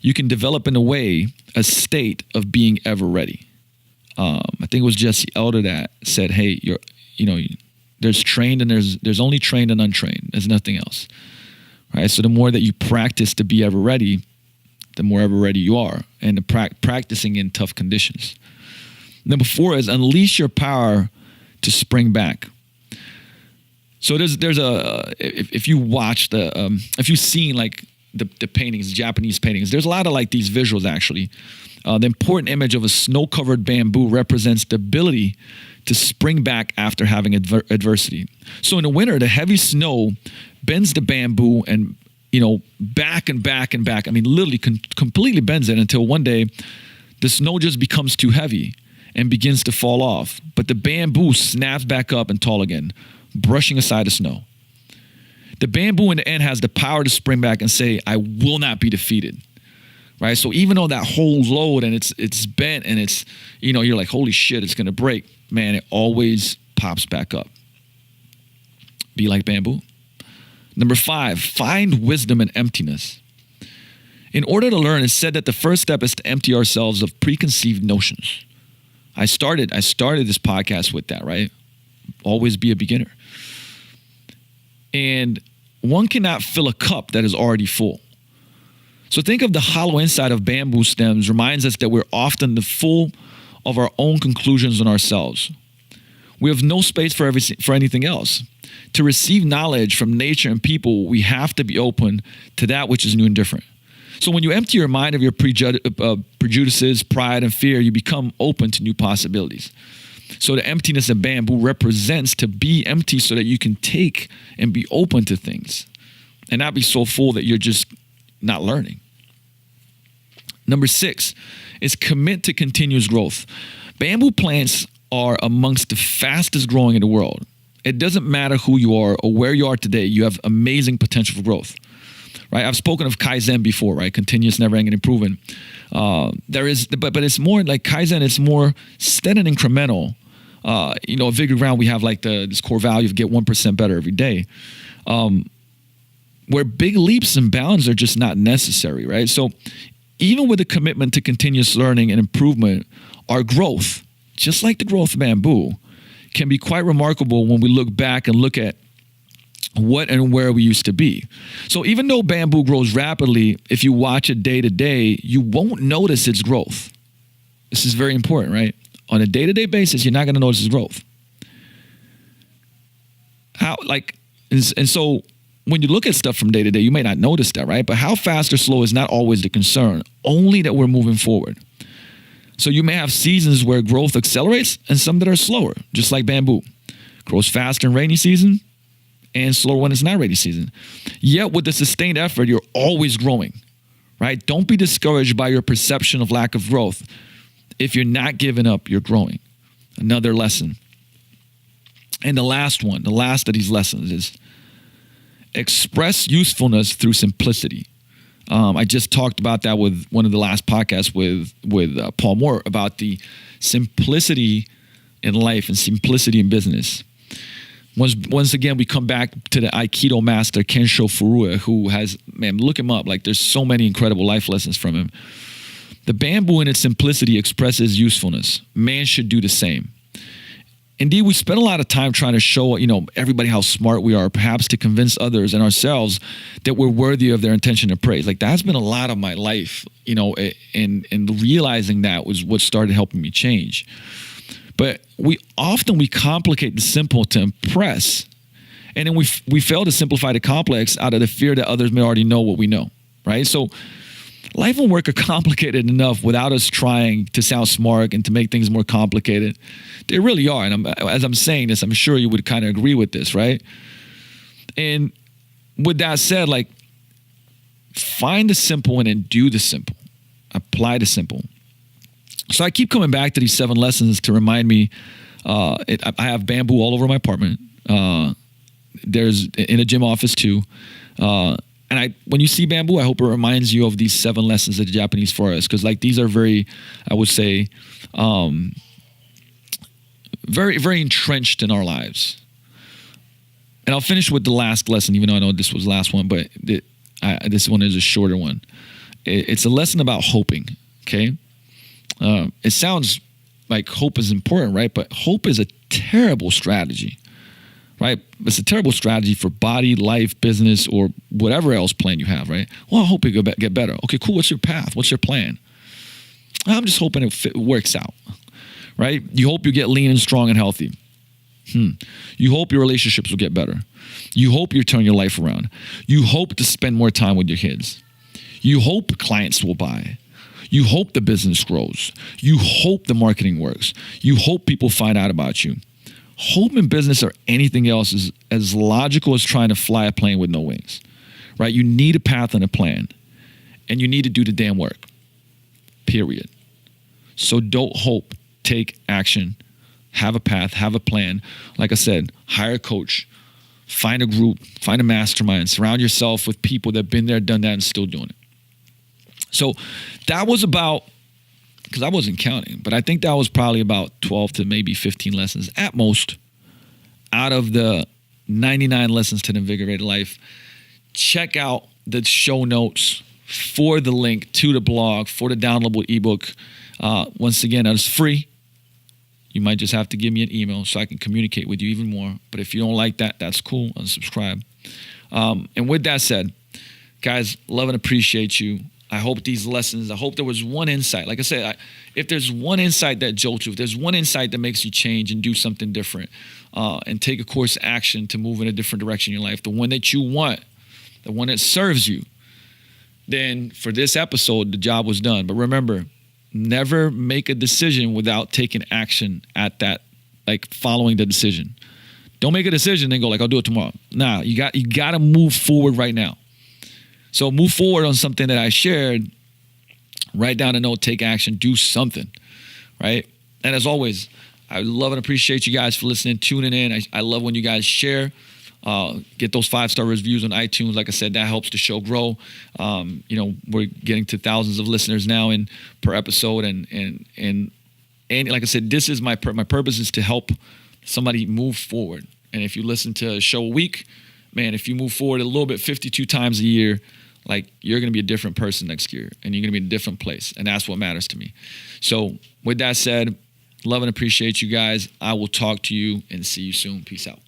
you can develop in a way a state of being ever ready. I think it was Jesse Elder that said, hey, there's trained and there's only trained and untrained. There's nothing else, right? So the more that you practice to be ever ready, the more ever ready you are, and the practicing in tough conditions. Number 4 is unleash your power to spring back. So there's a if you watch if you've seen like the paintings, Japanese paintings, there's a lot of like these visuals actually. The important image of a snow-covered bamboo represents the ability to spring back after having adversity. So in the winter, the heavy snow bends the bamboo and, back and back and back. I mean, literally completely bends it until one day the snow just becomes too heavy and begins to fall off. But the bamboo snaps back up and tall again, brushing aside the snow. The bamboo in the end has the power to spring back and say, I will not be defeated. Right? So even though that whole load and it's bent and it's, you're like, holy shit, it's going to break, man, it always pops back up. Be like bamboo. Number 5, find wisdom in emptiness. In order to learn, it's said that the first step is to empty ourselves of preconceived notions. I started this podcast with that, right? Always be a beginner. And one cannot fill a cup that is already full. So think of the hollow inside of bamboo stems reminds us that we're often the full of our own conclusions on ourselves. We have no space for anything else. To receive knowledge from nature and people, we have to be open to that which is new and different. So when you empty your mind of your prejudices, pride, and fear, you become open to new possibilities. So the emptiness of bamboo represents to be empty so that you can take and be open to things and not be so full that you're just not learning. Number 6 is commit to continuous growth. Bamboo plants are amongst the fastest growing in the world. It doesn't matter who you are or where you are today, you have amazing potential for growth. Right? I've spoken of Kaizen before, right? Continuous, never-ending improvement. But it's more like Kaizen, it's more steady and incremental. Invigorate, we have like this core value of get 1% better every day. Where big leaps and bounds are just not necessary, right? So even with a commitment to continuous learning and improvement, our growth, just like the growth of bamboo, can be quite remarkable when we look back and look at what and where we used to be. So even though bamboo grows rapidly, if you watch it day to day, you won't notice its growth. This is very important, right? On a day-to-day basis, you're not going to notice its growth. So when you look at stuff from day to day, you may not notice that, right? But how fast or slow is not always the concern, only that we're moving forward. So you may have seasons where growth accelerates and some that are slower, just like bamboo. Grows faster in rainy season and slower when it's not rainy season. Yet with the sustained effort, you're always growing, right? Don't be discouraged by your perception of lack of growth. If you're not giving up, you're growing. Another lesson. And the last of these lessons is express usefulness through simplicity. I just talked about that with one of the last podcasts with Paul Moore about the simplicity in life and simplicity in business. Once again, we come back to the Aikido master, Kensho Furue, who has, look him up. Like, there's so many incredible life lessons from him. The bamboo in its simplicity expresses usefulness. Man should do the same. Indeed, we spend a lot of time trying to show, everybody how smart we are, perhaps to convince others and ourselves that we're worthy of their attention and praise. Like, that's been a lot of my life, and realizing that was what started helping me change. But we complicate the simple to impress, and then we fail to simplify the complex out of the fear that others may already know what we know, right? So life and work are complicated enough without us trying to sound smart and to make things more complicated. They really are. And as I'm saying this, I'm sure you would kind of agree with this, right? And with that said, like, find the simple and then do the simple. Apply the simple. So I keep coming back to these 7 lessons to remind me. I have bamboo all over my apartment. There's in a gym office too. And when you see bamboo, I hope it reminds you of these 7 lessons of the Japanese forest, because like these are very, I would say, very, very entrenched in our lives. And I'll finish with the last lesson, even though I know this was the last one, but this one is a shorter one. It's a lesson about hoping, okay? It sounds like hope is important, right? But hope is a terrible strategy. Right? It's a terrible strategy for body, life, business, or whatever else plan you have, right? Well, I hope it get better. Okay, cool. What's your path? What's your plan? I'm just hoping it works out, right? You hope you get lean and strong and healthy. You hope your relationships will get better. You hope you turn your life around. You hope to spend more time with your kids. You hope clients will buy. You hope the business grows. You hope the marketing works. You hope people find out about you. Hope in business or anything else is as logical as trying to fly a plane with no wings, right? You need a path and a plan, and you need to do the damn work, period. So don't hope, take action, have a path, have a plan. Like I said, hire a coach, find a group, find a mastermind, surround yourself with people that have been there, done that, and still doing it. So that was about, because I wasn't counting, but I think that was probably about 12 to maybe 15 lessons at most out of the 99 lessons to the invigorated life. Check out the show notes for the link to the blog, for the downloadable ebook. Once again, that is free. You might just have to give me an email so I can communicate with you even more. But if you don't like that, that's cool. Unsubscribe. And with that said, guys, love and appreciate you. I hope these lessons, I hope there was one insight. Like I said, if there's one insight that jolts you, if there's one insight that makes you change and do something different, and take a course of action to move in a different direction in your life, the one that you want, the one that serves you, then for this episode, the job was done. But remember, never make a decision without taking action at that, like following the decision. Don't make a decision and go like, I'll do it tomorrow. Nah, you got to move forward right now. So move forward on something that I shared. Write down a note, take action, do something, right? And as always, I love and appreciate you guys for listening, tuning in. I love when you guys share. Get those 5-star reviews on iTunes. Like I said, that helps the show grow. We're getting to thousands of listeners now per episode, and like I said, this is my purpose is to help somebody move forward. And if you listen to a show a week, man, if you move forward a little bit 52 times a year, like you're going to be a different person next year, and you're going to be in a different place, and that's what matters to me. So with that said, love and appreciate you guys. I will talk to you and see you soon. Peace out.